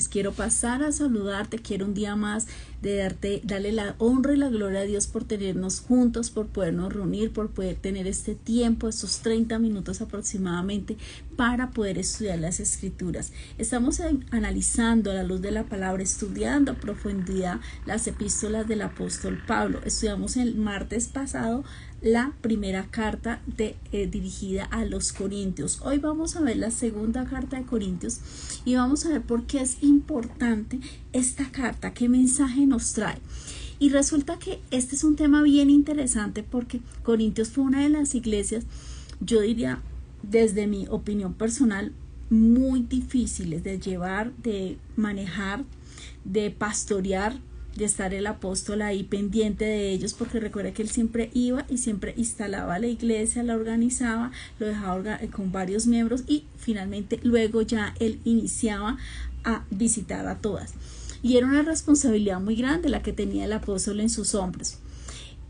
Quiero pasar a saludarte, quiero un día más de darle la honra y la gloria a Dios por tenernos juntos, por podernos reunir, por poder tener este tiempo, estos 30 minutos aproximadamente para poder estudiar las escrituras. Estamos analizando a la luz de la palabra, estudiando a profundidad las epístolas del apóstol Pablo. Estudiamos el martes pasado la primera carta dirigida a los Corintios. Hoy vamos a ver la segunda carta de Corintios y vamos a ver por qué es importante esta carta, qué mensaje nos trae. Y resulta que este es un tema bien interesante porque Corintios fue una de las iglesias, yo diría desde mi opinión personal, muy difíciles de llevar, de manejar, de pastorear, de estar el apóstol ahí pendiente de ellos, porque recuerda que él siempre iba y siempre instalaba la iglesia, la organizaba, lo dejaba con varios miembros y finalmente luego ya él iniciaba a visitar a todas. Y era una responsabilidad muy grande la que tenía el apóstol en sus hombros.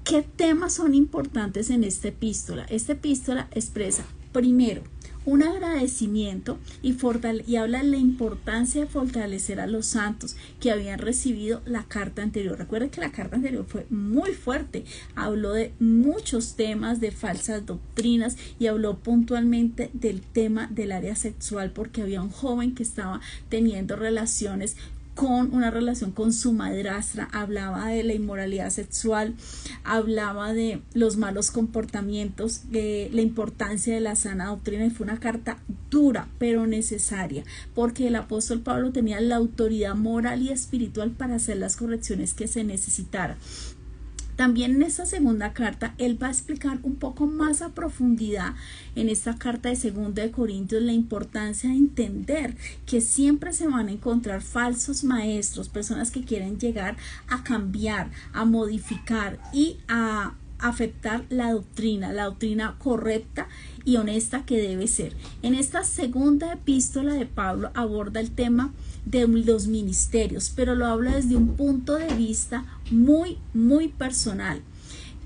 ¿Qué temas son importantes en esta epístola? Esta epístola expresa, primero, un agradecimiento y habla de la importancia de fortalecer a los santos que habían recibido la carta anterior. Recuerden que la carta anterior fue muy fuerte, habló de muchos temas, de falsas doctrinas y habló puntualmente del tema del área sexual, porque había un joven que estaba teniendo una relación con su madrastra, hablaba de la inmoralidad sexual, hablaba de los malos comportamientos, de la importancia de la sana doctrina, y fue una carta dura pero necesaria, porque el apóstol Pablo tenía la autoridad moral y espiritual para hacer las correcciones que se necesitaran. También en esta segunda carta, él va a explicar un poco más a profundidad en esta carta de segunda de Corintios la importancia de entender que siempre se van a encontrar falsos maestros, personas que quieren llegar a cambiar, a modificar y a afectar la doctrina correcta y honesta que debe ser. En esta segunda epístola de Pablo aborda el tema de los ministerios, pero lo habla desde un punto de vista muy personal.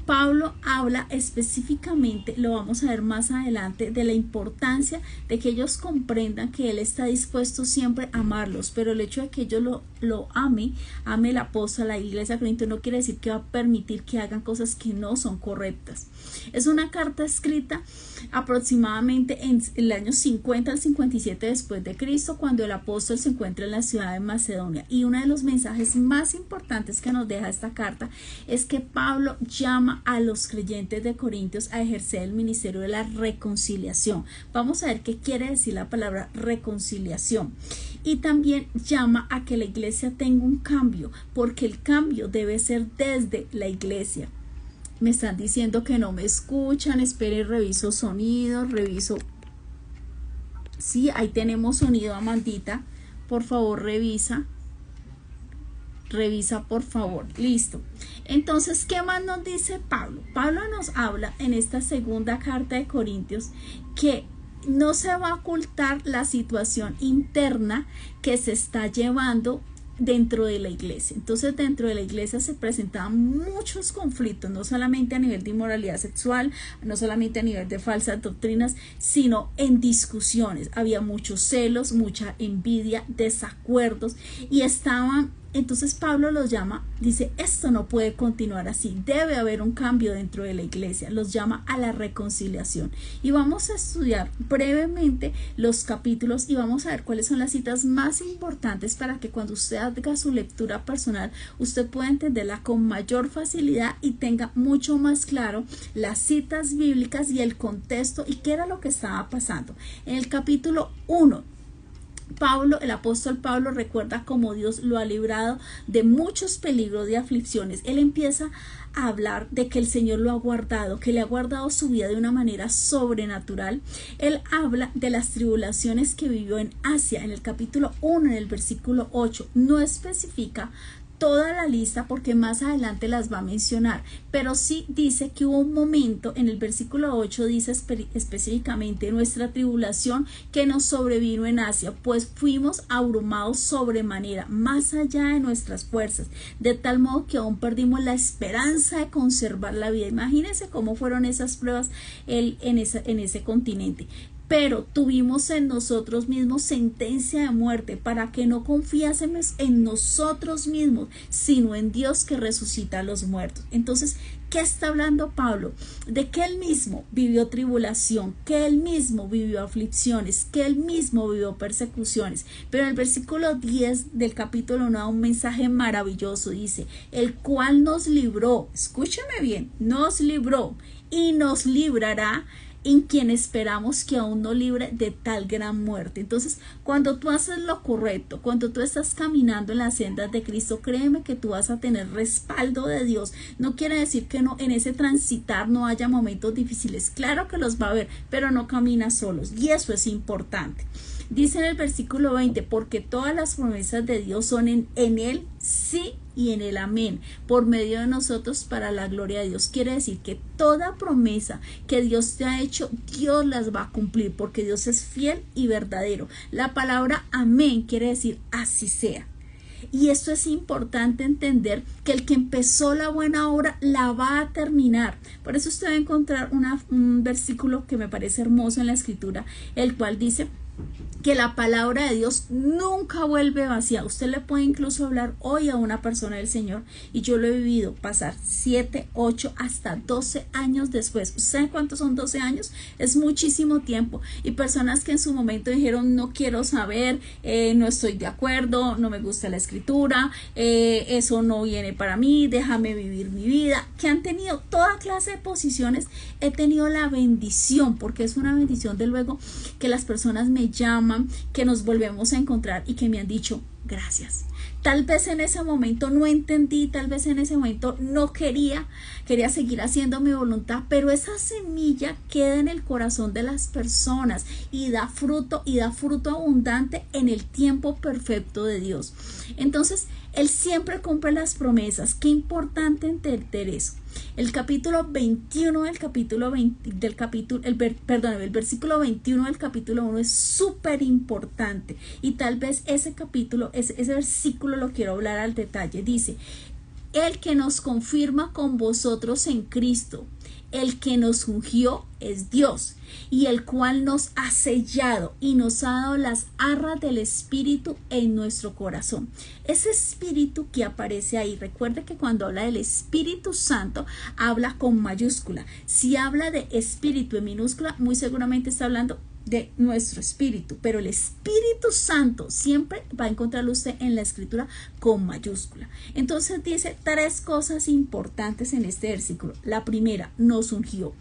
Pablo habla específicamente, lo vamos a ver más adelante, de la importancia de que ellos comprendan que él está dispuesto siempre a amarlos, pero el hecho de que ellos lo ame el apóstol, la iglesia de Corinto, no quiere decir que va a permitir que hagan cosas que no son correctas. Es una carta escrita aproximadamente en el año 50 al 57 después de Cristo, cuando el apóstol se encuentra en la ciudad de Macedonia, y uno de los mensajes más importantes que nos deja esta carta es que Pablo llama a los creyentes de Corintios a ejercer el ministerio de la reconciliación. Vamos a ver qué quiere decir la palabra reconciliación. Y también llama a que la iglesia tenga un cambio, porque el cambio debe ser desde la iglesia. Me están diciendo que no me escuchan, espere, reviso sonido, Sí, ahí tenemos sonido, Amandita, por favor revisa por favor, listo. Entonces, ¿qué más nos dice Pablo? Pablo nos habla en esta segunda carta de Corintios que no se va a ocultar la situación interna que se está llevando dentro de la iglesia. Entonces, dentro de la iglesia se presentaban muchos conflictos, no solamente a nivel de inmoralidad sexual, no solamente a nivel de falsas doctrinas, sino en discusiones. Había muchos celos, mucha envidia, desacuerdos, y entonces Pablo los llama, dice, esto no puede continuar así, debe haber un cambio dentro de la iglesia, los llama a la reconciliación. Y vamos a estudiar brevemente los capítulos y vamos a ver cuáles son las citas más importantes para que cuando usted haga su lectura personal, usted pueda entenderla con mayor facilidad y tenga mucho más claro las citas bíblicas y el contexto y qué era lo que estaba pasando. En el capítulo 1, el apóstol Pablo recuerda cómo Dios lo ha librado de muchos peligros, de aflicciones. Él empieza a hablar de que el Señor lo ha guardado, que le ha guardado su vida de una manera sobrenatural. Él habla de las tribulaciones que vivió en Asia en el capítulo 1, en el versículo 8. No especifica toda la lista porque más adelante las va a mencionar, pero sí dice que hubo un momento en el versículo 8, dice específicamente nuestra tribulación que nos sobrevino en Asia, pues fuimos abrumados sobremanera, más allá de nuestras fuerzas, de tal modo que aún perdimos la esperanza de conservar la vida. Imagínense cómo fueron esas pruebas en ese continente. pero tuvimos en nosotros mismos sentencia de muerte para que no confiásemos en nosotros mismos, sino en Dios que resucita a los muertos. Entonces, ¿qué está hablando Pablo? De que él mismo vivió tribulación, que él mismo vivió aflicciones, que él mismo vivió persecuciones. Pero en el versículo 10 del capítulo 1 da un mensaje maravilloso. Dice, el cual nos libró, escúcheme bien, nos libró y nos librará, en quien esperamos que aún no libre de tal gran muerte. Entonces, cuando tú haces lo correcto, cuando tú estás caminando en las sendas de Cristo, créeme que tú vas a tener respaldo de Dios. No quiere decir que no, en ese transitar no haya momentos difíciles. Claro que los va a haber, pero no caminas solos, y eso es importante. Dice en el versículo 20, porque todas las promesas de Dios son en él sí y en el amén, por medio de nosotros para la gloria de Dios. Quiere decir que toda promesa que Dios te ha hecho, Dios las va a cumplir, porque Dios es fiel y verdadero. La palabra amén quiere decir así sea. Y esto es importante entender, que el que empezó la buena obra la va a terminar. Por eso usted va a encontrar un versículo que me parece hermoso en la escritura, el cual dice que la palabra de Dios nunca vuelve vacía. Usted le puede incluso hablar hoy a una persona del Señor, y yo lo he vivido pasar 7, 8, hasta 12 años después. ¿Usted sabe cuántos son 12 años? Es muchísimo tiempo. Y personas que en su momento dijeron, no quiero saber, no estoy de acuerdo, no me gusta la escritura, eso no viene para mí, déjame vivir mi vida, que han tenido toda clase de posiciones. He tenido la bendición, porque es una bendición de luego, que las personas me llaman, que nos volvemos a encontrar y que me han dicho gracias. Tal vez en ese momento no entendí, tal vez en ese momento no quería seguir haciendo mi voluntad, pero esa semilla queda en el corazón de las personas y da fruto abundante en el tiempo perfecto de Dios. Entonces, Él siempre cumple las promesas. Qué importante entender eso. El capítulo 21 del capítulo 20, el versículo 21 del capítulo 1 es súper importante, y tal vez ese versículo lo quiero hablar al detalle. Dice, el que nos confirma con vosotros en Cristo, el que nos ungió es Dios, y el cual nos ha sellado y nos ha dado las arras del Espíritu en nuestro corazón. Ese Espíritu que aparece ahí, recuerde que cuando habla del Espíritu Santo, habla con mayúscula. Si habla de Espíritu en minúscula, muy seguramente está hablando de nuestro espíritu, pero el Espíritu Santo siempre va a encontrarlo usted en la escritura con mayúscula. Entonces dice 3 cosas importantes en este versículo. La primera, nos ungió.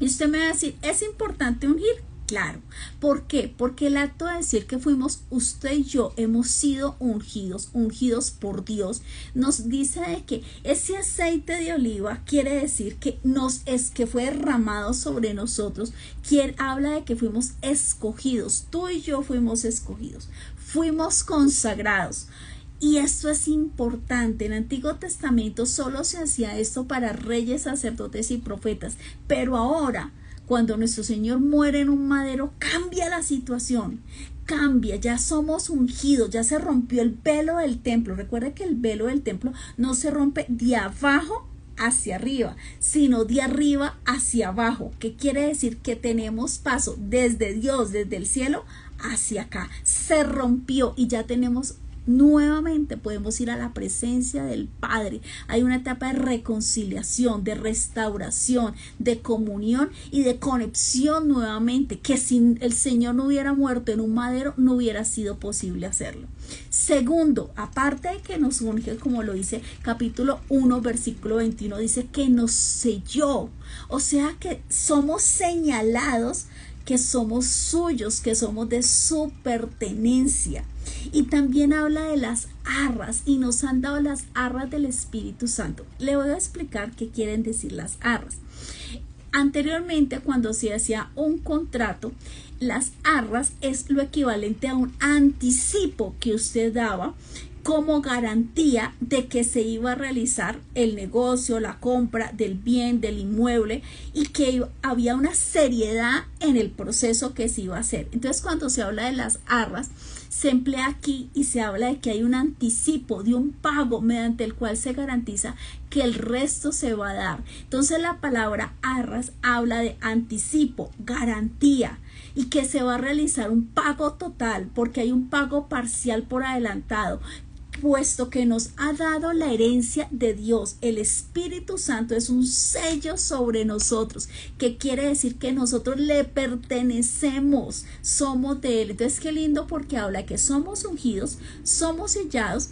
Y usted me va a decir, ¿es importante ungir? Claro. ¿Por qué? Porque el acto de decir que fuimos, usted y yo hemos sido ungidos por Dios, nos dice de que ese aceite de oliva quiere decir que que fue derramado sobre nosotros. Quien habla de que fuimos escogidos, tú y yo fuimos escogidos, fuimos consagrados. Y esto es importante. En el Antiguo Testamento solo se hacía esto para reyes, sacerdotes y profetas, pero ahora, cuando nuestro Señor muere en un madero, cambia la situación, cambia, ya somos ungidos, ya se rompió el velo del templo. Recuerde que el velo del templo no se rompe de abajo hacia arriba, sino de arriba hacia abajo, que quiere decir que tenemos paso desde Dios, desde el cielo hacia acá. Se rompió y ya tenemos nuevamente, podemos ir a la presencia del Padre. Hay una etapa de reconciliación, de restauración, de comunión y de conexión nuevamente, que si el Señor no hubiera muerto en un madero, no hubiera sido posible hacerlo. Segundo, aparte de que nos unge, como lo dice capítulo 1 versículo 21, dice que nos selló, o sea que somos señalados, que somos suyos, que somos de su pertenencia. Y también habla de las arras, y nos han dado las arras del Espíritu Santo. Le voy a explicar qué quieren decir las arras. Anteriormente, cuando se hacía un contrato, las arras es lo equivalente a un anticipo que usted daba como garantía de que se iba a realizar el negocio, la compra del bien, del inmueble, y que había una seriedad en el proceso que se iba a hacer. Entonces, cuando se habla de las arras, se emplea aquí y se habla de que hay un anticipo de un pago mediante el cual se garantiza que el resto se va a dar. Entonces, la palabra arras habla de anticipo, garantía, y que se va a realizar un pago total, porque hay un pago parcial por adelantado, puesto que nos ha dado la herencia de Dios. El Espíritu Santo es un sello sobre nosotros, que quiere decir que nosotros le pertenecemos, somos de Él. Entonces qué lindo, porque habla que somos ungidos, somos sellados,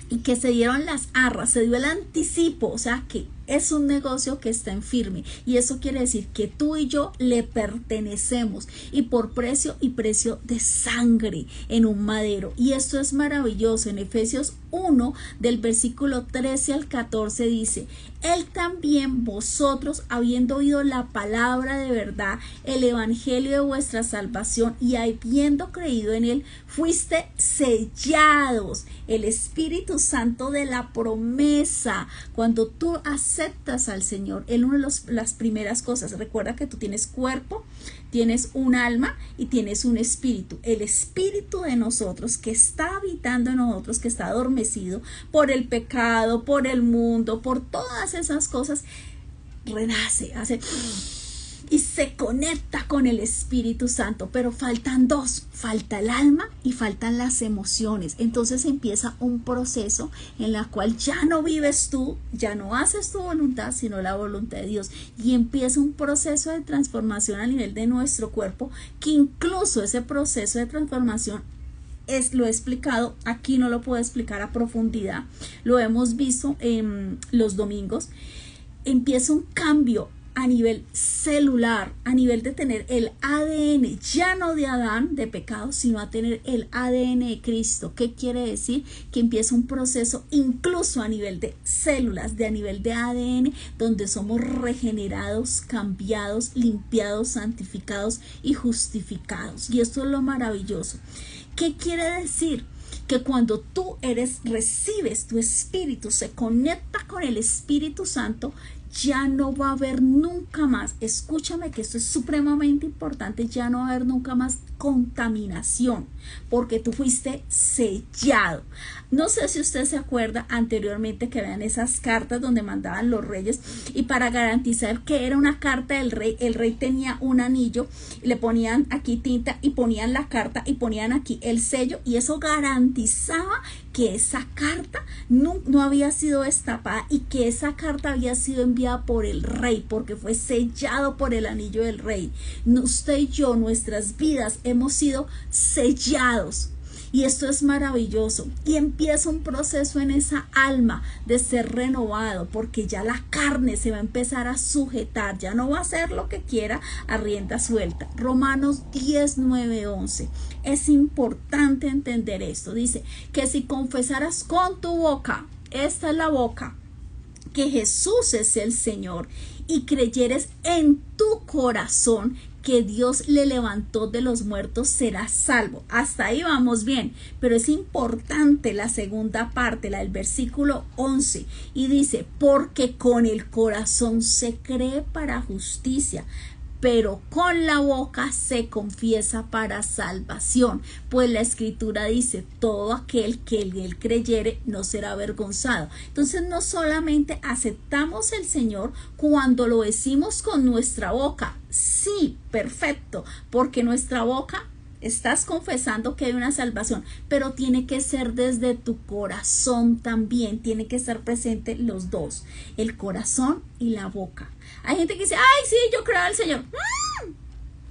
y que se dieron las arras, se dio el anticipo, o sea que es un negocio que está en firme, y eso quiere decir que tú y yo le pertenecemos, y por precio de sangre en un madero. Y esto es maravilloso. En Efesios 1 del versículo 13 al 14 dice: Él también, vosotros, habiendo oído la palabra de verdad, el evangelio de vuestra salvación, y habiendo creído en él, fuiste sellados, el Espíritu Santo de la promesa. Cuando tú aceptas al Señor, Él, una de las primeras cosas, recuerda que tú tienes cuerpo, tienes un alma y tienes un espíritu. El espíritu de nosotros, que está habitando en nosotros, que está adormecido por el pecado, por el mundo, por todas esas cosas, renace, hace y se conecta con el Espíritu Santo. Pero faltan dos: falta el alma y faltan las emociones. Entonces empieza un proceso en la cual ya no vives tú, ya no haces tu voluntad, sino la voluntad de Dios, y empieza un proceso de transformación a nivel de nuestro cuerpo, que incluso ese proceso de transformación lo he explicado aquí, no lo puedo explicar a profundidad, lo hemos visto en los domingos. Empieza un cambio a nivel celular, a nivel de tener el ADN, ya no de Adán, de pecado, sino a tener el ADN de Cristo. ¿Qué quiere decir? Que empieza un proceso incluso a nivel de células, a nivel de ADN, donde somos regenerados, cambiados, limpiados, santificados y justificados. Y esto es lo maravilloso. ¿Qué quiere decir? Que cuando tú recibes, tu espíritu se conecta con el Espíritu Santo, ya no va a haber nunca más, escúchame que esto es supremamente importante, ya no va a haber nunca más contaminación, porque tú fuiste sellado. No sé si usted se acuerda anteriormente que vean esas cartas donde mandaban los reyes, y para garantizar que era una carta del rey, el rey tenía un anillo, le ponían aquí tinta y ponían la carta y ponían aquí el sello, y eso garantizaba que esa carta no había sido destapada y que esa carta había sido enviada por el rey, porque fue sellado por el anillo del rey. Usted y yo, nuestras vidas hemos sido sellados. Y esto es maravilloso, y empieza un proceso en esa alma de ser renovado, porque ya la carne se va a empezar a sujetar, ya no va a hacer lo que quiera a rienda suelta. Romanos 10, 9, 11. Es importante entender esto. Dice que si confesaras con tu boca, esta es la boca, que Jesús es el Señor, y creyeres en tu corazón que Dios le levantó de los muertos, serás salvo. Hasta ahí vamos bien, pero es importante la segunda parte, la del versículo 11, y dice: porque con el corazón se cree para justicia, pero con la boca se confiesa para salvación. Pues la escritura dice: todo aquel que en él creyere no será avergonzado. Entonces no solamente aceptamos el Señor cuando lo decimos con nuestra boca, sí, perfecto, porque nuestra boca estás confesando que hay una salvación, pero tiene que ser desde tu corazón también, tiene que estar presente los dos, el corazón y la boca. Hay gente que dice: ay, sí, yo creo al Señor.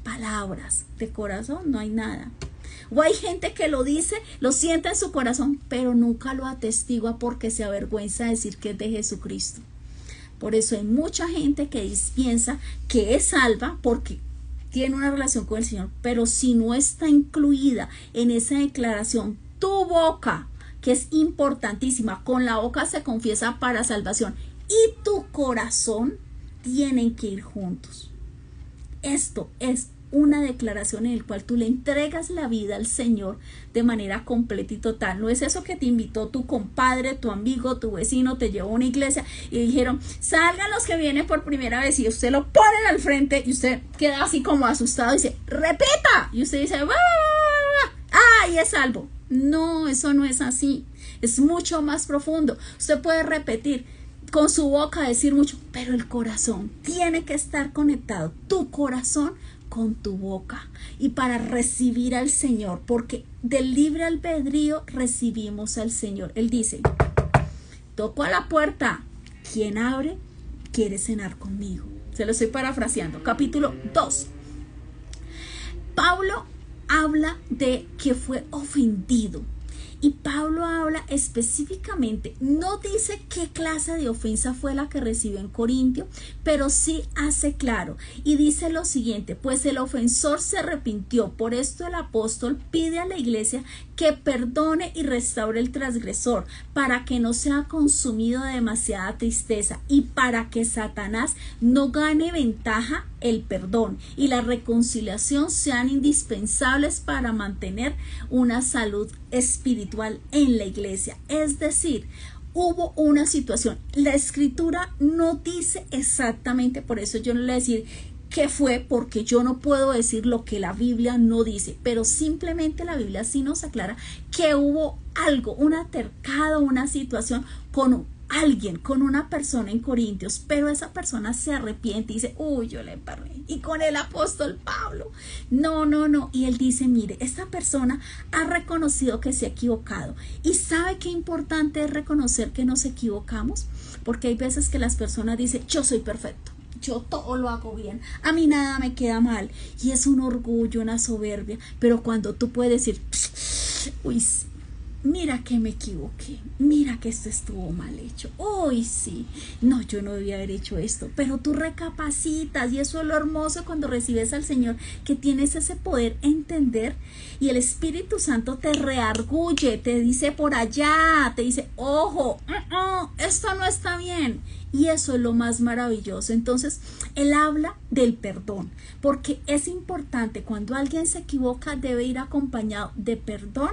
Palabras, de corazón no hay nada. O hay gente que lo dice, lo siente en su corazón, pero nunca lo atestigua porque se avergüenza de decir que es de Jesucristo. Por eso hay mucha gente que piensa que es salva porque tiene una relación con el Señor, pero si no está incluida en esa declaración tu boca, que es importantísima, con la boca se confiesa para salvación, y tu corazón, tienen que ir juntos. Esto es una declaración en la cual tú le entregas la vida al Señor de manera completa y total. No es eso que te invitó tu compadre, tu amigo, tu vecino, te llevó a una iglesia y dijeron: salgan los que vienen por primera vez, y usted lo ponen al frente y usted queda así como asustado y dice: repita, y usted dice: ¡ay, es salvo! No, eso no es así, es mucho más profundo. Usted puede repetir con su boca, decir mucho, pero el corazón tiene que estar conectado, tu corazón con tu boca y para recibir al Señor, porque del libre albedrío recibimos al Señor. Él dice, toco a la puerta, ¿quién abre? Quiere cenar conmigo. Se lo estoy parafraseando. Capítulo 2. Pablo habla de que fue ofendido. Y Pablo habla específicamente, no dice qué clase de ofensa fue la que recibió en Corintio, pero sí hace claro y dice lo siguiente: pues el ofensor se arrepintió, por esto el apóstol pide a la iglesia que perdone y restaure el transgresor, para que no sea consumido de demasiada tristeza y para que Satanás no gane ventaja. El perdón y la reconciliación sean indispensables para mantener una salud espiritual en la iglesia. Es decir, hubo una situación. La escritura no dice exactamente, por eso yo no le voy a decir qué fue, porque yo no puedo decir lo que la Biblia no dice, pero simplemente la Biblia sí nos aclara que hubo algo, un altercado, una situación con alguien, con una persona en Corintios, pero esa persona se arrepiente y dice, uy, yo le embarré. Y con el apóstol Pablo, no, y él dice, mire, esta persona ha reconocido que se ha equivocado. ¿Y sabe qué importante es reconocer que nos equivocamos? Porque hay veces que las personas dicen, yo soy perfecto, yo todo lo hago bien, a mí nada me queda mal, y es un orgullo, una soberbia. Pero cuando tú puedes decir, uy, mira que me equivoqué, mira que esto estuvo mal hecho, uy sí, no, yo no debía haber hecho esto, pero tú recapacitas, y eso es lo hermoso cuando recibes al Señor, que tienes ese poder entender, y el Espíritu Santo te reargulle, te dice por allá, te dice, ojo, esto no está bien. Y eso es lo más maravilloso. Entonces, él habla del perdón, porque es importante, cuando alguien se equivoca, debe ir acompañado de perdón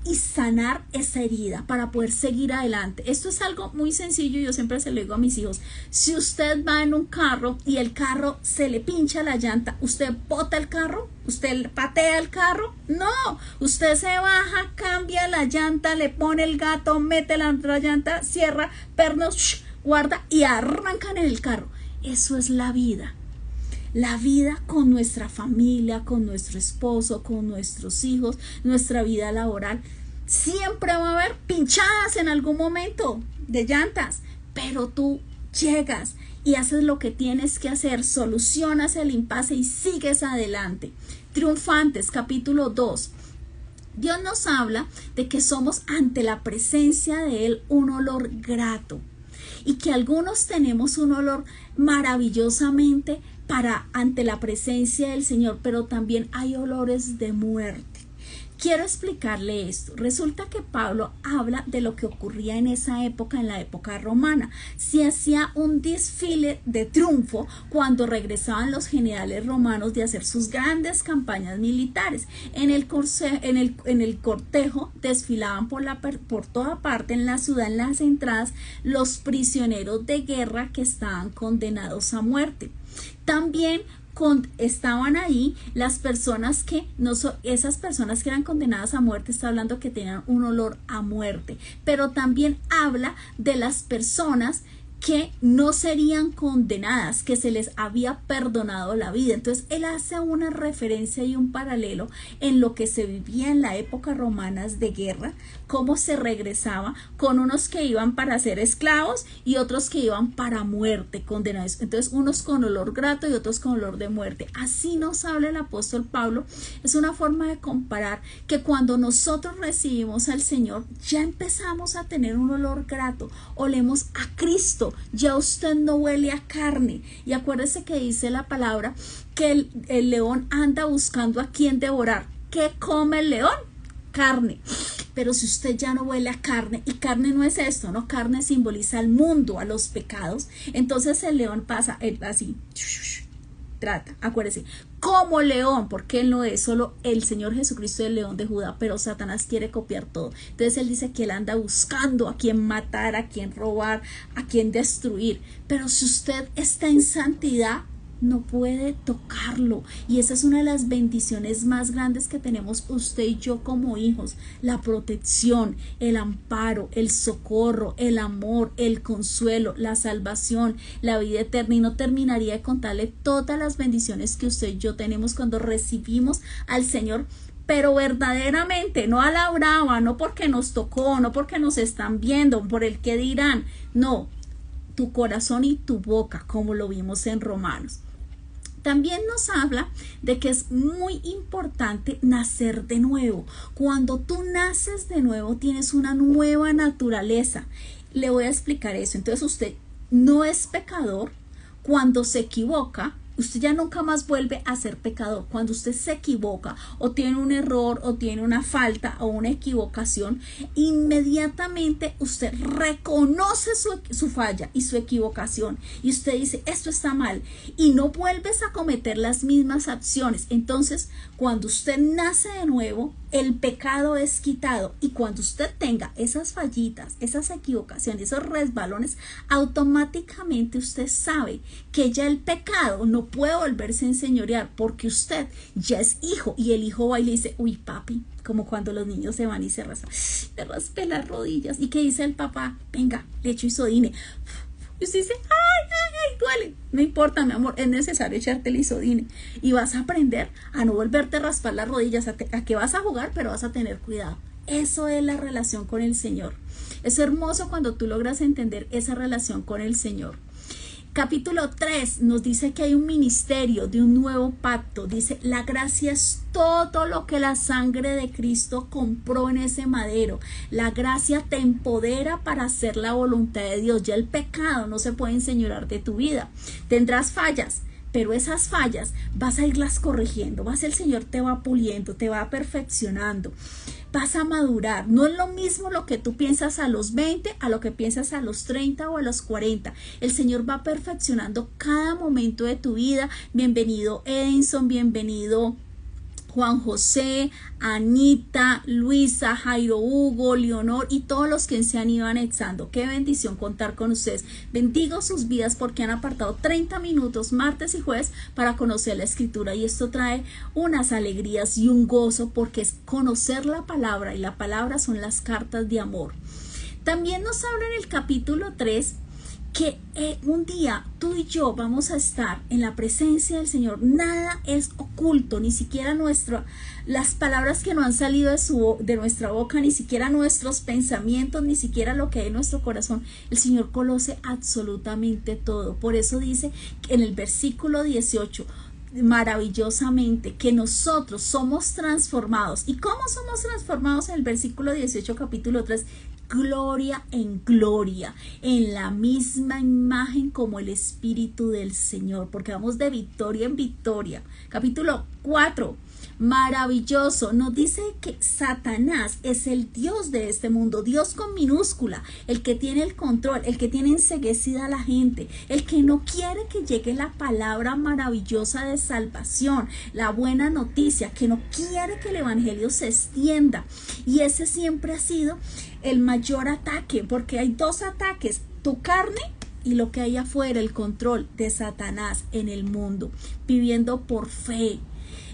y sanar esa herida para poder seguir adelante. Esto es algo muy sencillo, yo siempre se lo digo a mis hijos. Si usted va en un carro y el carro se le pincha la llanta, ¿usted bota el carro? ¿Usted patea el carro? No, usted se baja, cambia la llanta, le pone el gato, mete la otra llanta, cierra, pernos, guarda y arrancan en el carro. Eso es la vida. La vida con nuestra familia, con nuestro esposo, con nuestros hijos, nuestra vida laboral. Siempre va a haber pinchadas en algún momento de llantas, pero tú llegas y haces lo que tienes que hacer, solucionas el impasse y sigues adelante. Triunfantes, capítulo 2. Dios nos habla de que somos ante la presencia de Él un olor grato, y que algunos tenemos un olor maravillosamente ante la presencia del Señor, pero también hay olores de muerte. Quiero explicarle esto. Resulta que Pablo habla de lo que ocurría en esa época, en la época romana. Se hacía un desfile de triunfo cuando regresaban los generales romanos de hacer sus grandes campañas militares. En el cortejo desfilaban por toda parte en la ciudad, en las entradas, los prisioneros de guerra que estaban condenados a muerte. También estaban ahí las personas que esas personas que eran condenadas a muerte, está hablando que tenían un olor a muerte, pero también habla de las personas que no serían condenadas, que se les había perdonado la vida. Entonces él hace una referencia y un paralelo en lo que se vivía en la época romana de guerra, cómo se regresaba con unos que iban para ser esclavos y otros que iban para muerte, condenados. Entonces unos con olor grato y otros con olor de muerte. Así nos habla el apóstol Pablo. Es una forma de comparar que cuando nosotros recibimos al Señor, ya empezamos a tener un olor grato, olemos a Cristo. Ya usted no huele a carne. Y acuérdese que dice la palabra que el león anda buscando a quien devorar. ¿Qué come el león? Carne. Pero si usted ya no huele a carne, y carne no es esto, ¿no? Carne simboliza al mundo, a los pecados. Entonces el león pasa así, trata, acuérdese, como león, porque él no es solo el Señor Jesucristo, el león de Judá, pero Satanás quiere copiar todo. Entonces él dice que él anda buscando a quien matar, a quien robar, a quien destruir. Pero si usted está en santidad, no puede tocarlo. Y esa es una de las bendiciones más grandes que tenemos usted y yo como hijos: la protección, el amparo, el socorro, el amor, el consuelo, la salvación, la vida eterna. Y no terminaría de contarle todas las bendiciones que usted y yo tenemos cuando recibimos al Señor, pero verdaderamente, no a la brava, no porque nos tocó, no porque nos están viendo, por el que dirán, no, tu corazón y tu boca, como lo vimos en Romanos. También nos habla de que es muy importante nacer de nuevo. Cuando tú naces de nuevo, tienes una nueva naturaleza. Le voy a explicar eso. Entonces, usted no es pecador. Cuando se equivoca, usted ya nunca más vuelve a ser pecador. Cuando usted se equivoca o tiene un error o tiene una falta o una equivocación, inmediatamente usted reconoce su falla y su equivocación, y usted dice, esto está mal, y no vuelves a cometer las mismas acciones. Entonces, cuando usted nace de nuevo, el pecado es quitado, y cuando usted tenga esas fallitas, esas equivocaciones, esos resbalones, automáticamente usted sabe que ya el pecado no puede volverse a enseñorear, porque usted ya es hijo, y el hijo va y le dice, uy papi, como cuando los niños se van y se raspé las rodillas, y que dice el papá, venga, le echo isodine, y usted dice, ay, duele, no importa mi amor, es necesario echarte el isodine, y vas a aprender a no volverte a raspar las rodillas, a que vas a jugar, pero vas a tener cuidado. Eso es la relación con el Señor. Es hermoso cuando tú logras entender esa relación con el Señor. Capítulo 3 nos dice que hay un ministerio de un nuevo pacto. Dice, la gracia es todo lo que la sangre de Cristo compró en ese madero. La gracia te empodera para hacer la voluntad de Dios. Ya el pecado no se puede enseñorear de tu vida. Tendrás fallas, pero esas fallas vas a irlas corrigiendo. El Señor te va puliendo, te va perfeccionando. Vas a madurar. No es lo mismo lo que tú piensas a los 20 a lo que piensas a los 30 o a los 40. El Señor va perfeccionando cada momento de tu vida. Bienvenido Edinson, bienvenido Juan José, Anita, Luisa, Jairo Hugo, Leonor y todos los que se han ido anexando. Qué bendición contar con ustedes. Bendigo sus vidas porque han apartado 30 minutos martes y jueves para conocer la escritura, y esto trae unas alegrías y un gozo porque es conocer la palabra, y la palabra son las cartas de amor. También nos habla en el capítulo 3 que un día tú y yo vamos a estar en la presencia del Señor. Nada es oculto, ni siquiera las palabras que no han salido de nuestra boca, ni siquiera nuestros pensamientos, ni siquiera lo que hay en nuestro corazón. El Señor conoce absolutamente todo. Por eso dice en el versículo 18, maravillosamente, que nosotros somos transformados. ¿Y cómo somos transformados? En el versículo 18, capítulo 3, gloria en gloria, en la misma imagen como el Espíritu del Señor, porque vamos de victoria en victoria. Capítulo 4, maravilloso, nos dice que Satanás es el Dios de este mundo, Dios con minúscula, el que tiene el control, el que tiene enceguecida a la gente, el que no quiere que llegue la palabra maravillosa de salvación, la buena noticia, que no quiere que el evangelio se extienda. Y ese siempre ha sido el mayor ataque, porque hay dos ataques: tu carne y lo que hay afuera, el control de Satanás en el mundo, viviendo por fe.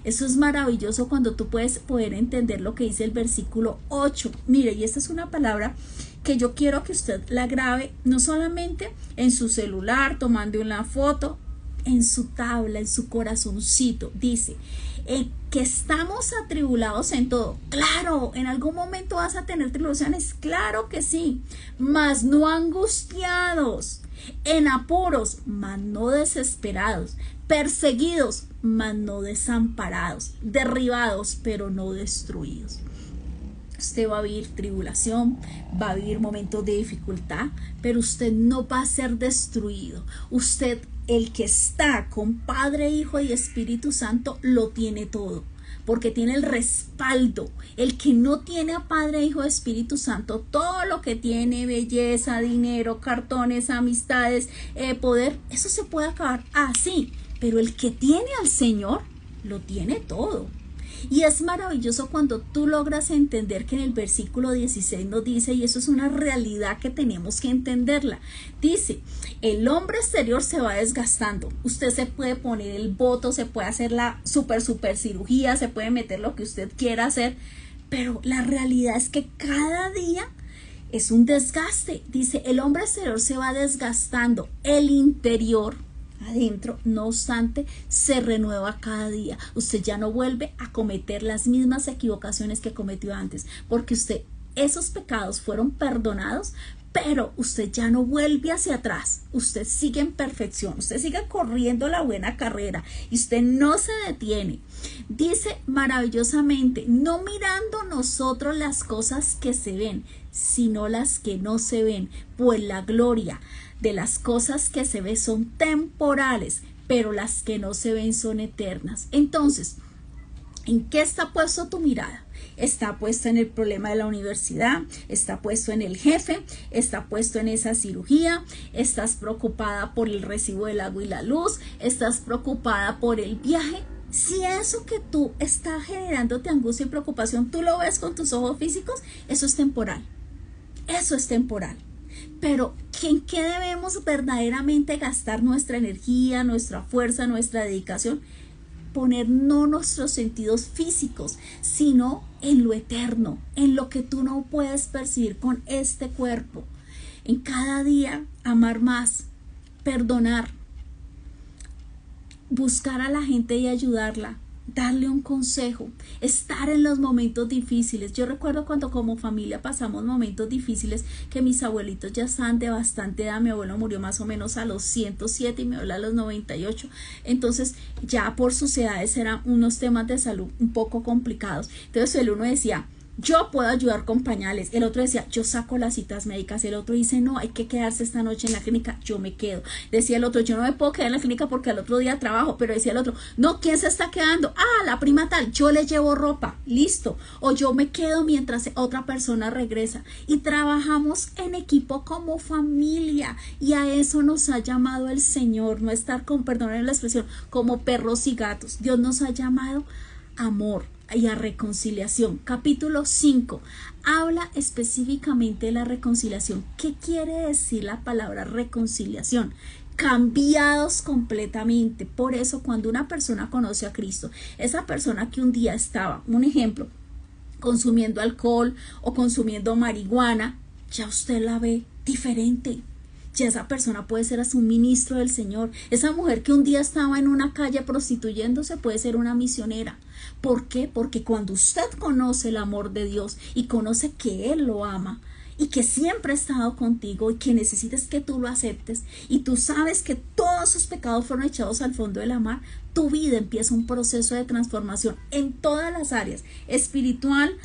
Eso es maravilloso cuando tú puedes poder entender lo que dice el versículo 8. Mire, y esta es una palabra que yo quiero que usted la grabe, no solamente en su celular, tomando una foto, en su tabla, en su corazoncito. Dice, que estamos atribulados en todo. Claro, en algún momento vas a tener tribulaciones, claro que sí, mas no angustiados, en apuros, mas no desesperados, perseguidos, mas no desamparados, derribados, pero no destruidos. Usted va a vivir tribulación, va a vivir momentos de dificultad, pero usted no va a ser destruido. Usted, el que está con Padre, Hijo y Espíritu Santo, lo tiene todo, porque tiene el respaldo. El que no tiene a Padre, Hijo y Espíritu Santo, todo lo que tiene, belleza, dinero, cartones, amistades, poder, eso se puede acabar así. Pero el que tiene al Señor, lo tiene todo. Y es maravilloso cuando tú logras entender que en el versículo 16 nos dice, y eso es una realidad que tenemos que entenderla, dice, el hombre exterior se va desgastando, usted se puede poner el botox, se puede hacer la super cirugía, se puede meter lo que usted quiera hacer, pero la realidad es que cada día es un desgaste. Dice, el hombre exterior se va desgastando, el interior, adentro, no obstante, se renueva cada día. Usted ya no vuelve a cometer las mismas equivocaciones que cometió antes, porque esos pecados fueron perdonados, pero usted ya no vuelve hacia atrás, usted sigue en perfección, usted sigue corriendo la buena carrera y usted no se detiene. Dice maravillosamente, no mirando nosotros las cosas que se ven, sino las que no se ven, pues la gloria de las cosas que se ven son temporales, pero las que no se ven son eternas. Entonces, ¿en qué está puesto tu mirada? Está puesto en el problema de la universidad, está puesto en el jefe, está puesto en esa cirugía, estás preocupada por el recibo del agua y la luz, estás preocupada por el viaje. Si eso que tú está generándote angustia y preocupación, tú lo ves con tus ojos físicos, eso es temporal. Eso es temporal. Pero ¿en qué debemos verdaderamente gastar nuestra energía, nuestra fuerza, nuestra dedicación? Poner no nuestros sentidos físicos, sino en lo eterno, en lo que tú no puedes percibir con este cuerpo. En cada día amar más, perdonar, buscar a la gente y ayudarla, darle un consejo, estar en los momentos difíciles. Yo recuerdo cuando como familia pasamos momentos difíciles, que mis abuelitos ya están de bastante edad. Mi abuelo murió más o menos a los 107 y mi abuela a los 98. Entonces ya por sus edades eran unos temas de salud un poco complicados. Entonces el uno decía, yo puedo ayudar con pañales, el otro decía, yo saco las citas médicas, el otro dice, no, hay que quedarse esta noche en la clínica, yo me quedo. Decía el otro, yo no me puedo quedar en la clínica porque al otro día trabajo, pero decía el otro, no, ¿quién se está quedando? Ah, la prima tal, yo le llevo ropa, listo, o yo me quedo mientras otra persona regresa. Y trabajamos en equipo como familia, y a eso nos ha llamado el Señor, no estar con, perdonen la expresión, como perros y gatos. Dios nos ha llamado amor y a reconciliación. Capítulo 5 habla específicamente de la reconciliación. ¿Qué quiere decir la palabra reconciliación? Cambiados completamente. Por eso cuando una persona conoce a Cristo, esa persona que un día estaba, un ejemplo, consumiendo alcohol o consumiendo marihuana, ya usted la ve diferente. Ya esa persona puede ser un ministro del Señor. Esa mujer que un día estaba en una calle prostituyéndose puede ser una misionera. ¿Por qué? Porque cuando usted conoce el amor de Dios y conoce que Él lo ama y que siempre ha estado contigo y que necesitas que tú lo aceptes y tú sabes que todos sus pecados fueron echados al fondo de la mar, tu vida empieza un proceso de transformación en todas las áreas, espiritual,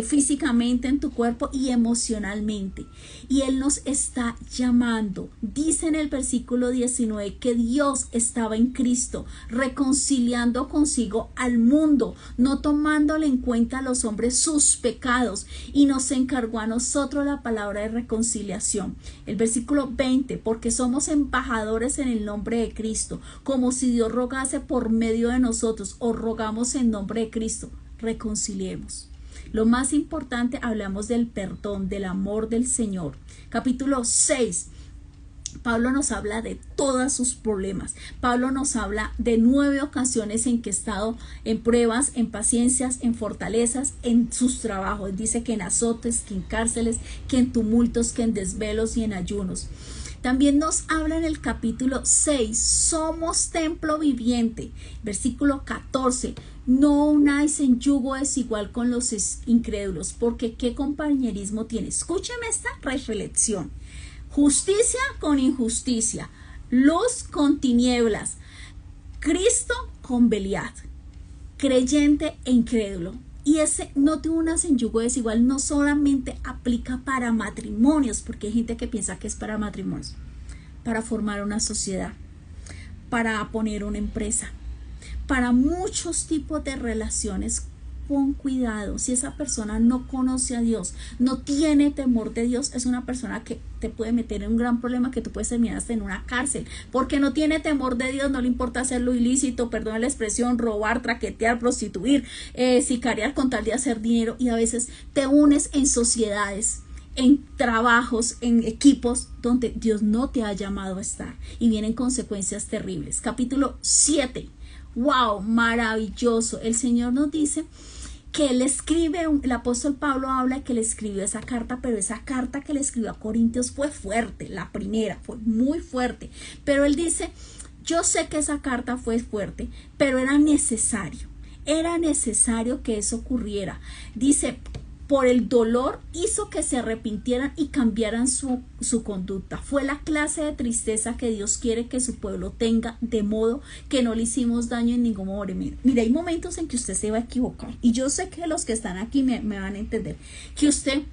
físicamente en tu cuerpo y emocionalmente. Y Él nos está llamando. Dice en el versículo 19 que Dios estaba en Cristo reconciliando consigo al mundo, no tomándole en cuenta a los hombres sus pecados, y nos encargó a nosotros la palabra de reconciliación. El versículo 20, porque somos embajadores en el nombre de Cristo, como si Dios rogase por medio de nosotros, o rogamos en nombre de Cristo, reconciliemos. Lo más importante, hablamos del perdón, del amor del Señor. Capítulo 6. Pablo nos habla de todos sus problemas. Pablo nos habla de 9 ocasiones en que ha estado en pruebas, en paciencias, en fortalezas, en sus trabajos. Dice que en azotes, que en cárceles, que en tumultos, que en desvelos y en ayunos. También nos habla en el capítulo 6, somos templo viviente. Versículo 14, no unáis en yugo desigual con los incrédulos, porque qué compañerismo tiene. Escúcheme esta reflexión. Justicia con injusticia, luz con tinieblas, Cristo con Belial, creyente e incrédulo. Y ese no te unas en yugo desigual no solamente aplica para matrimonios, porque hay gente que piensa que es para matrimonios, para formar una sociedad, para poner una empresa, para muchos tipos de relaciones pon cuidado. Si esa persona no conoce a Dios, no tiene temor de Dios, es una persona que te puede meter en un gran problema, que tú puedes terminar hasta en una cárcel, porque no tiene temor de Dios, no le importa hacer lo ilícito, perdón la expresión, robar, traquetear, prostituir, sicariar con tal de hacer dinero, y a veces te unes en sociedades, en trabajos, en equipos donde Dios no te ha llamado a estar, y vienen consecuencias terribles. Capítulo 7. Wow, maravilloso. El Señor nos dice que él escribe, el apóstol Pablo habla de que le escribió esa carta, pero esa carta que le escribió a Corintios fue fuerte, la primera fue muy fuerte, pero él dice, yo sé que esa carta fue fuerte, pero era necesario que eso ocurriera. Dice, por el dolor hizo que se arrepintieran y cambiaran su conducta. Fue la clase de tristeza que Dios quiere que su pueblo tenga, de modo que no le hicimos daño en ningún modo. Mira, hay momentos en que usted se va a equivocar, y yo sé que los que están aquí me van a entender, que usted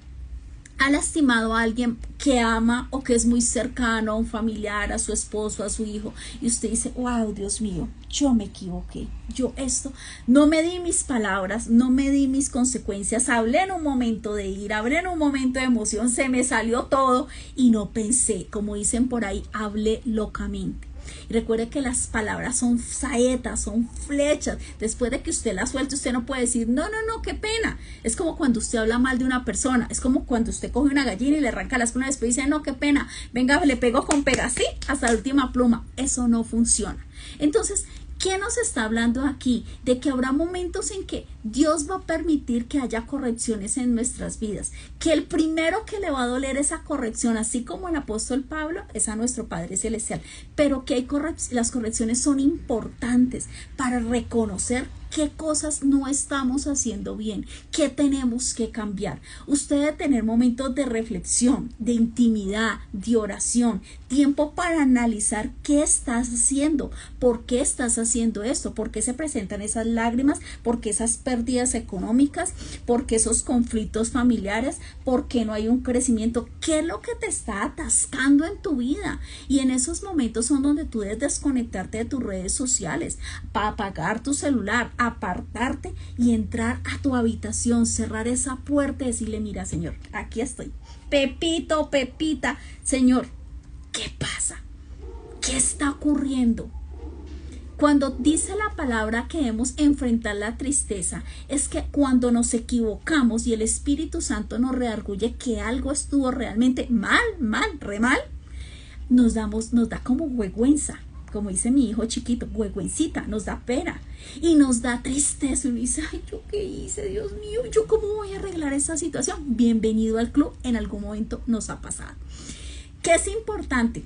ha lastimado a alguien que ama o que es muy cercano, a un familiar, a su esposo, a su hijo, y usted dice, wow, Dios mío, yo me equivoqué, yo esto, no me di mis palabras, no me di mis consecuencias, hablé en un momento de ira, hablé en un momento de emoción, se me salió todo y no pensé, como dicen por ahí, hablé locamente. Y recuerde que las palabras son saetas, son flechas. Después de que usted las suelte, usted no puede decir, no, qué pena. Es como cuando usted habla mal de una persona. Es como cuando usted coge una gallina y le arranca las plumas y después dice, no, qué pena. Venga, le pego con pega, sí, hasta la última pluma. Eso no funciona. Entonces, ¿qué nos está hablando aquí? De que habrá momentos en que Dios va a permitir que haya correcciones en nuestras vidas, que el primero que le va a doler esa corrección, así como el apóstol Pablo, es a nuestro Padre Celestial, pero que las correcciones son importantes para reconocer qué cosas no estamos haciendo bien, qué tenemos que cambiar. Usted debe tener momentos de reflexión, de intimidad, de oración, tiempo para analizar qué estás haciendo, por qué estás haciendo esto, por qué se presentan esas lágrimas, por qué esas pérdidas económicas, por qué esos conflictos familiares, por qué no hay un crecimiento, qué es lo que te está atascando en tu vida. Y en esos momentos son donde tú debes desconectarte de tus redes sociales, para apagar tu celular, apartarte y entrar a tu habitación, cerrar esa puerta y decirle, mira, Señor, aquí estoy, Pepito, Pepita, Señor, ¿qué pasa? ¿Qué está ocurriendo? Cuando dice la palabra que debemos enfrentar la tristeza, es que cuando nos equivocamos y el Espíritu Santo nos redarguye que algo estuvo realmente re mal, nos da como vergüenza. Como dice mi hijo chiquito, huehuencita, nos da pena y nos da tristeza. Y dice, ay, ¿yo qué hice? Dios mío, ¿yo cómo voy a arreglar esta situación? Bienvenido al club, en algún momento nos ha pasado. ¿Qué es importante?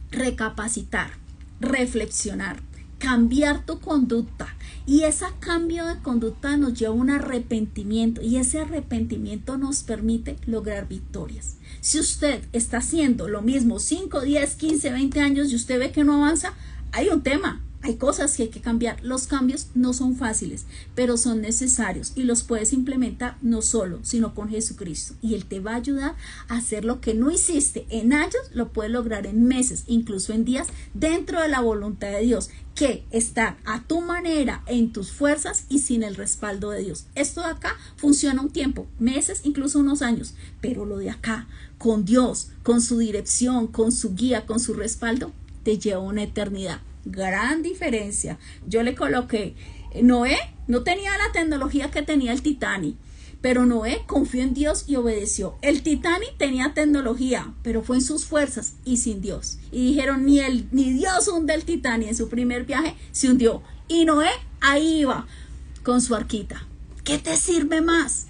Recapacitar, reflexionar, cambiar tu conducta. Y ese cambio de conducta nos lleva a un arrepentimiento, y ese arrepentimiento nos permite lograr victorias. Si usted está haciendo lo mismo 5, 10, 15, 20 años y usted ve que no avanza, hay un tema, hay cosas que hay que cambiar. Los cambios no son fáciles, pero son necesarios y los puedes implementar no solo, sino con Jesucristo. Y Él te va a ayudar a hacer lo que no hiciste en años, lo puedes lograr en meses, incluso en días, dentro de la voluntad de Dios, que está a tu manera, en tus fuerzas y sin el respaldo de Dios. Esto de acá funciona un tiempo, meses, incluso unos años, pero lo de acá, con Dios, con su dirección, con su guía, con su respaldo, te lleva una eternidad. Gran diferencia. Yo le coloqué, Noé no tenía la tecnología que tenía el Titanic, pero Noé confió en Dios y obedeció. El Titanic tenía tecnología, pero fue en sus fuerzas y sin Dios. Y dijeron, ni Dios hunde el Titanic. En su primer viaje se hundió. Y Noé ahí iba con su arquita. ¿Qué te sirve más?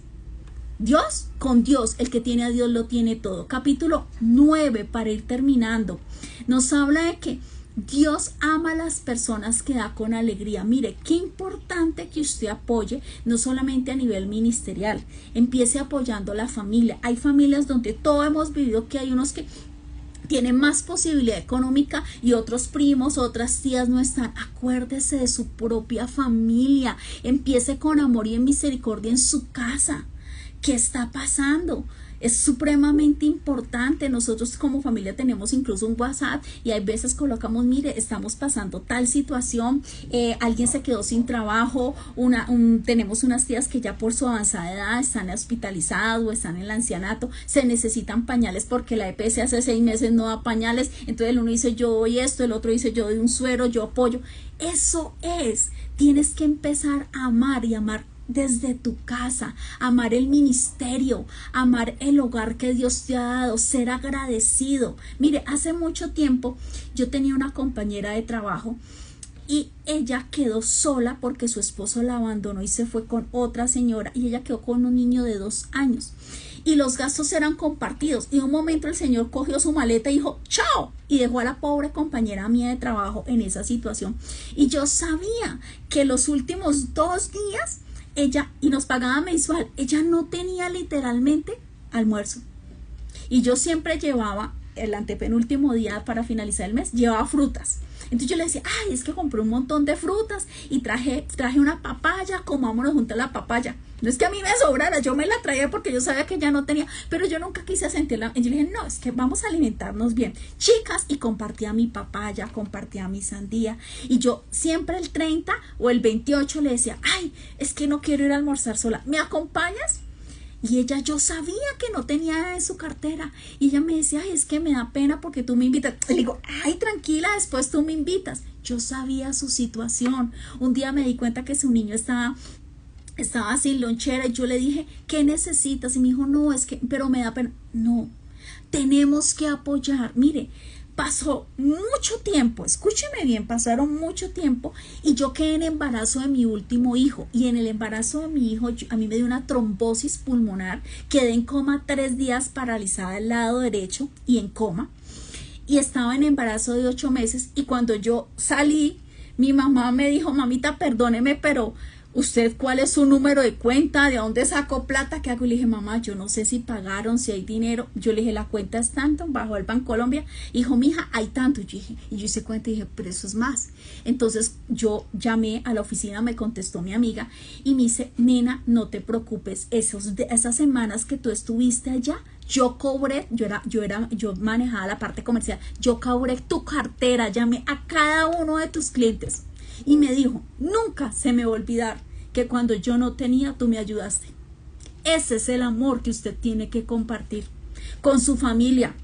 Dios, con Dios, el que tiene a Dios lo tiene todo. Capítulo 9, para ir terminando, nos habla de que Dios ama a las personas que da con alegría. Mire, qué importante que usted apoye, no solamente a nivel ministerial, empiece apoyando a la familia. Hay familias donde todos hemos vivido que hay unos que tienen más posibilidad económica y otros primos, otras tías no están. Acuérdese de su propia familia, empiece con amor y en misericordia en su casa. ¿Qué está pasando? Es supremamente importante. Nosotros como familia tenemos incluso un WhatsApp y hay veces colocamos, mire, estamos pasando tal situación, alguien se quedó sin trabajo, tenemos unas tías que ya por su avanzada edad están hospitalizadas o están en el ancianato, se necesitan pañales porque la EPS hace 6 meses no da pañales, entonces el uno dice yo doy esto, el otro dice yo doy un suero, yo apoyo. Eso es, tienes que empezar a amar y amar desde tu casa, amar el ministerio, amar el hogar que Dios te ha dado, ser agradecido. Mire, hace mucho tiempo yo tenía una compañera de trabajo y ella quedó sola porque su esposo la abandonó y se fue con otra señora y ella quedó con un niño de 2 años y los gastos eran compartidos y un momento el señor cogió su maleta y dijo chao y dejó a la pobre compañera mía de trabajo en esa situación y yo sabía que los últimos 2 días ella, y nos pagaba mensual, ella no tenía literalmente almuerzo. Y yo siempre llevaba, el antepenúltimo día para finalizar el mes, llevaba frutas. Entonces yo le decía, ay, es que compré un montón de frutas y traje una papaya, comámonos juntas la papaya. No es que a mí me sobrara, yo me la traía porque yo sabía que ella no tenía, pero yo nunca quise sentirla. Y yo le dije, no, es que vamos a alimentarnos bien, chicas, y compartía mi papaya, compartía mi sandía. Y yo siempre el 30 o el 28 le decía, ay, es que no quiero ir a almorzar sola, ¿me acompañas? Y ella, yo sabía que no tenía nada en su cartera. Y ella me decía, ay, es que me da pena porque tú me invitas. Le digo, ay, tranquila, después tú me invitas. Yo sabía su situación. Un día me di cuenta que su niño estaba sin lonchera y yo le dije, ¿qué necesitas? Y me dijo, no, es que, pero me da pena. No, tenemos que apoyar. Mire, pasó mucho tiempo, escúcheme bien, pasaron mucho tiempo y yo quedé en embarazo de mi último hijo y en el embarazo de mi hijo a mí me dio una trombosis pulmonar, quedé en coma 3 días paralizada del lado derecho y en coma y estaba en embarazo de 8 meses y cuando yo salí mi mamá me dijo, mamita, perdóneme, pero ¿usted cuál es su número de cuenta? ¿De dónde sacó plata? ¿Qué hago? Y le dije, mamá, yo no sé si pagaron, si hay dinero. Yo le dije, la cuenta es tanto, bajo el Bancolombia. Dijo, mija, hay tanto. Y yo hice cuenta y dije, pero eso es más. Entonces yo llamé a la oficina, me contestó mi amiga y me dice, nena, no te preocupes, esas semanas que tú estuviste allá, yo cobré, yo manejaba la parte comercial, yo cobré tu cartera, llamé a cada uno de tus clientes. Y me dijo, nunca se me va a olvidar que cuando yo no tenía, tú me ayudaste. Ese es el amor que usted tiene que compartir con su familia,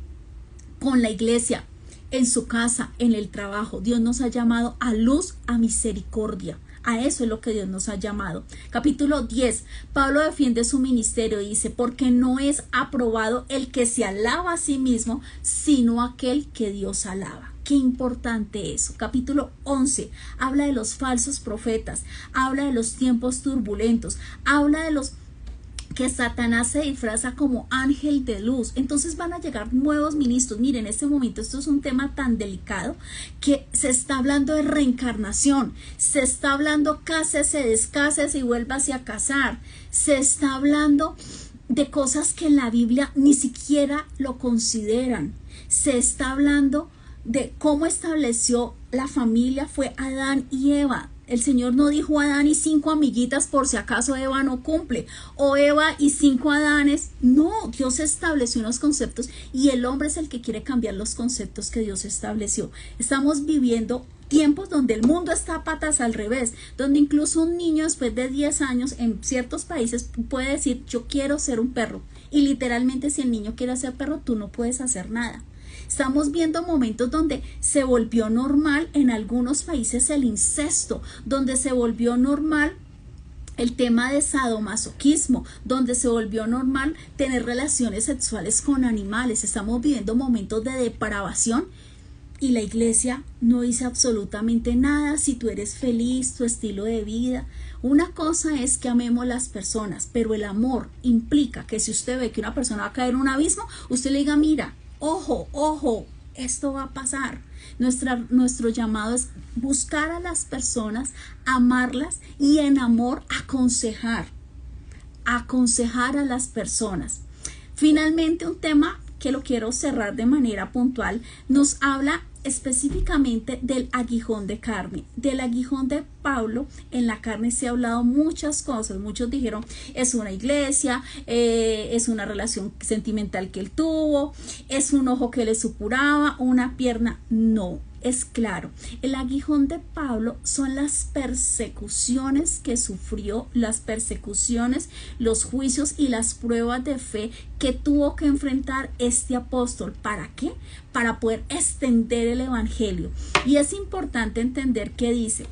con la iglesia, en su casa, en el trabajo. Dios nos ha llamado a luz, a misericordia. A eso es lo que Dios nos ha llamado. Capítulo 10. Pablo defiende su ministerio y dice, porque no es aprobado el que se alaba a sí mismo, sino aquel que Dios alaba. Qué importante eso. Capítulo 11 habla de los falsos profetas, habla de los tiempos turbulentos, habla de los que Satanás se disfraza como ángel de luz. Entonces van a llegar nuevos ministros. Miren, en este momento esto es un tema tan delicado que se está hablando de reencarnación, se está hablando cásese, descásese y vuélvase a casar, se está hablando de cosas que en la Biblia ni siquiera lo consideran, se está hablando de cómo estableció la familia, fue Adán y Eva. El Señor no dijo Adán y 5 amiguitas por si acaso Eva no cumple, o Eva y 5 Adanes. No, Dios estableció unos conceptos y el hombre es el que quiere cambiar los conceptos que Dios estableció. Estamos viviendo tiempos donde el mundo está a patas al revés, donde incluso un niño después de 10 años en ciertos países puede decir yo quiero ser un perro, y literalmente si el niño quiere ser perro tú no puedes hacer nada. Estamos viendo momentos donde se volvió normal en algunos países el incesto, donde se volvió normal el tema de sadomasoquismo, donde se volvió normal tener relaciones sexuales con animales. Estamos viviendo momentos de depravación y la iglesia no dice absolutamente nada. Si tú eres feliz, tu estilo de vida. Una cosa es que amemos las personas, pero el amor implica que si usted ve que una persona va a caer en un abismo, usted le diga, mira, ojo, ojo, esto va a pasar. Nuestro llamado es buscar a las personas, amarlas y en amor aconsejar a las personas. Finalmente, un tema que lo quiero cerrar de manera puntual, nos habla específicamente del aguijón de carne. Del aguijón de Pablo en la carne se ha hablado muchas cosas. Muchos dijeron es una iglesia, es una relación sentimental que él tuvo, es un ojo que le supuraba, una pierna. No, es claro, el aguijón de Pablo son las persecuciones que sufrió, las persecuciones, los juicios y las pruebas de fe que tuvo que enfrentar este apóstol. ¿Para qué? Para poder extender el evangelio. Y es importante entender que dice,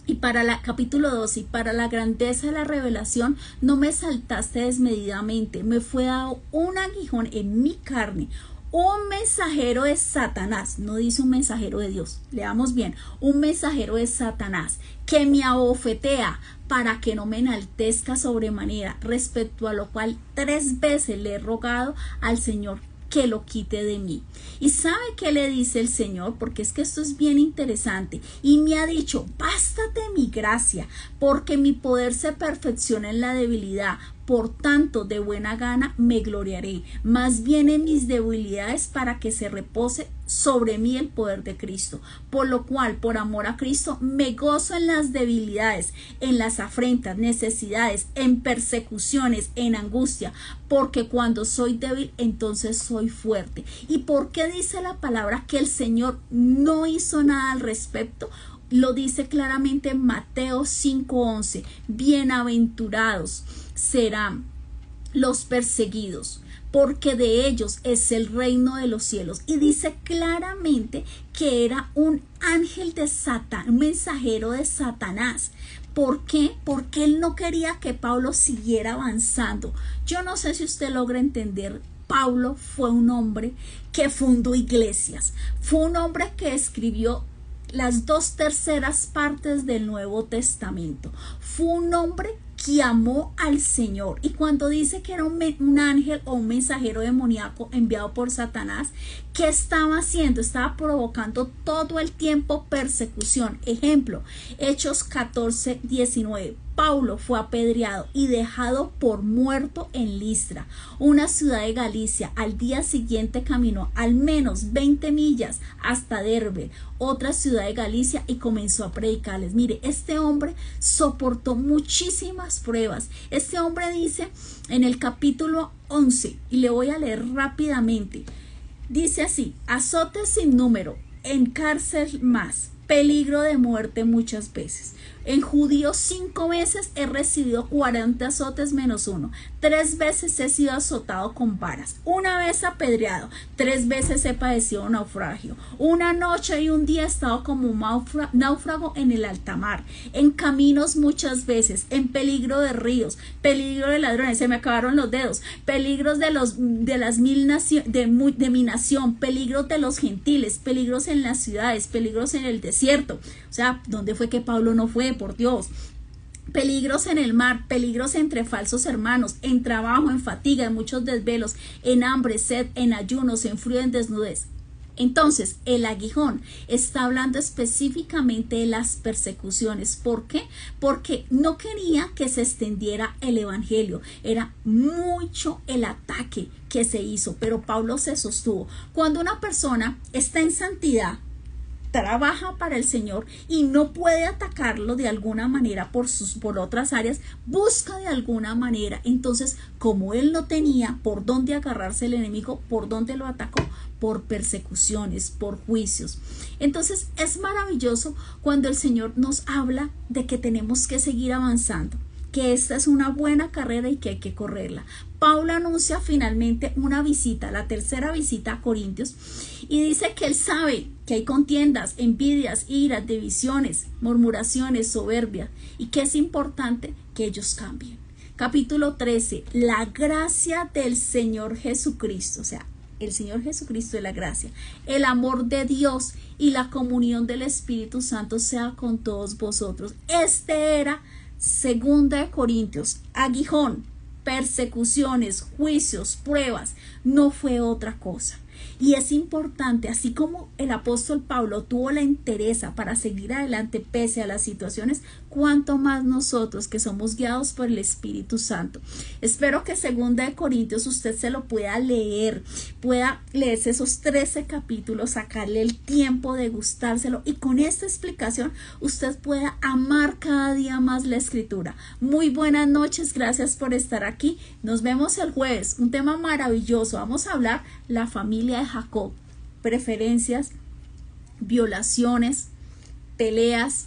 y para el capítulo 12, y para la grandeza de la revelación no me saltaste desmedidamente, me fue dado un aguijón en mi carne, un mensajero de Satanás, no dice un mensajero de Dios, leamos bien, un mensajero de Satanás que me abofetea para que no me enaltezca sobremanera, respecto a lo cual 3 veces le he rogado al Señor que lo quite de mí. ¿Y sabe qué le dice el Señor? Porque es que esto es bien interesante. Y me ha dicho, bástate mi gracia, porque mi poder se perfecciona en la debilidad. Por tanto, de buena gana me gloriaré, más bien en mis debilidades, para que se repose sobre mí el poder de Cristo. Por lo cual, por amor a Cristo, me gozo en las debilidades, en las afrentas, necesidades, en persecuciones, en angustia, porque cuando soy débil, entonces soy fuerte. ¿Y por qué dice la palabra que el Señor no hizo nada al respecto? Lo dice claramente en Mateo 5:11, bienaventurados serán los perseguidos, porque de ellos es el reino de los cielos. Y dice claramente que era un ángel de Satanás, un mensajero de Satanás. ¿Por qué? Porque él no quería que Pablo siguiera avanzando. Yo no sé si usted logra entender. Pablo fue un hombre que fundó iglesias, fue un hombre que escribió las 2/3 partes del Nuevo Testamento. Fue un hombre que amó al Señor. Y cuando dice que era un ángel o un mensajero demoníaco enviado por Satanás, ¿qué estaba haciendo? Estaba provocando todo el tiempo persecución. Ejemplo, Hechos 14:19. Pablo fue apedreado y dejado por muerto en Listra, una ciudad de Galicia. Al día siguiente caminó al menos 20 millas hasta Derbe, otra ciudad de Galicia, y comenzó a predicarles. Mire, este hombre soportó muchísimas pruebas. Este hombre dice en el capítulo 11, y le voy a leer rápidamente, dice así: azotes sin número, en cárcel más, peligro de muerte muchas veces. En judíos 5 veces he recibido 40 azotes menos 1. 3 veces he sido azotado con varas. 1 vez apedreado. 3 veces he padecido naufragio. 1 noche y 1 día he estado como un náufrago en el alta mar. En caminos muchas veces. En peligro de ríos. Peligro de ladrones. Se me acabaron los dedos. Peligros de las mil naciones, de mi nación. Peligros de los gentiles. Peligros en las ciudades. Peligros en el desierto. O sea, ¿dónde fue que Pablo no fue? Por Dios. Peligros en el mar, peligros entre falsos hermanos, en trabajo, en fatiga, en muchos desvelos, en hambre, sed, en ayunos, en frío, en desnudez. Entonces, el aguijón está hablando específicamente de las persecuciones. ¿Por qué? Porque no quería que se extendiera el evangelio. Era mucho el ataque que se hizo, pero Pablo se sostuvo. Cuando una persona está en santidad, trabaja para el Señor y no puede atacarlo de alguna manera por otras áreas, busca de alguna manera. Entonces, como él no tenía por dónde agarrarse el enemigo, ¿por dónde lo atacó? Por persecuciones, por juicios. Entonces, es maravilloso cuando el Señor nos habla de que tenemos que seguir avanzando, que esta es una buena carrera y que hay que correrla. Pablo anuncia finalmente una visita, la 3ª visita a Corintios, y dice que él sabe que hay contiendas, envidias, iras, divisiones, murmuraciones, soberbia, y que es importante que ellos cambien. Capítulo 13, la gracia del Señor Jesucristo, o sea, el Señor Jesucristo de la gracia, el amor de Dios y la comunión del Espíritu Santo sea con todos vosotros. Este era 2 Corintios, aguijón, persecuciones, juicios, pruebas, no fue otra cosa. Y es importante, así como el apóstol Pablo tuvo la entereza para seguir adelante pese a las situaciones, cuanto más nosotros que somos guiados por el Espíritu Santo. Espero que 2 Corintios usted se lo pueda leer, pueda leerse esos 13 capítulos, sacarle el tiempo de gustárselo y con esta explicación usted pueda amar cada día más la escritura. Muy buenas noches, gracias por estar aquí. Nos vemos el jueves, un tema maravilloso. Vamos a hablar la familia de Jacob, preferencias, violaciones, peleas,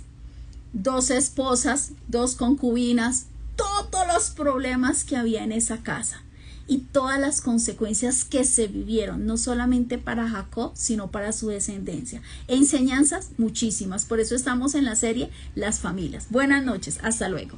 2 esposas, 2 concubinas, todos los problemas que había en esa casa y todas las consecuencias que se vivieron, no solamente para Jacob, sino para su descendencia. Enseñanzas muchísimas, por eso estamos en la serie Las Familias. Buenas noches, hasta luego.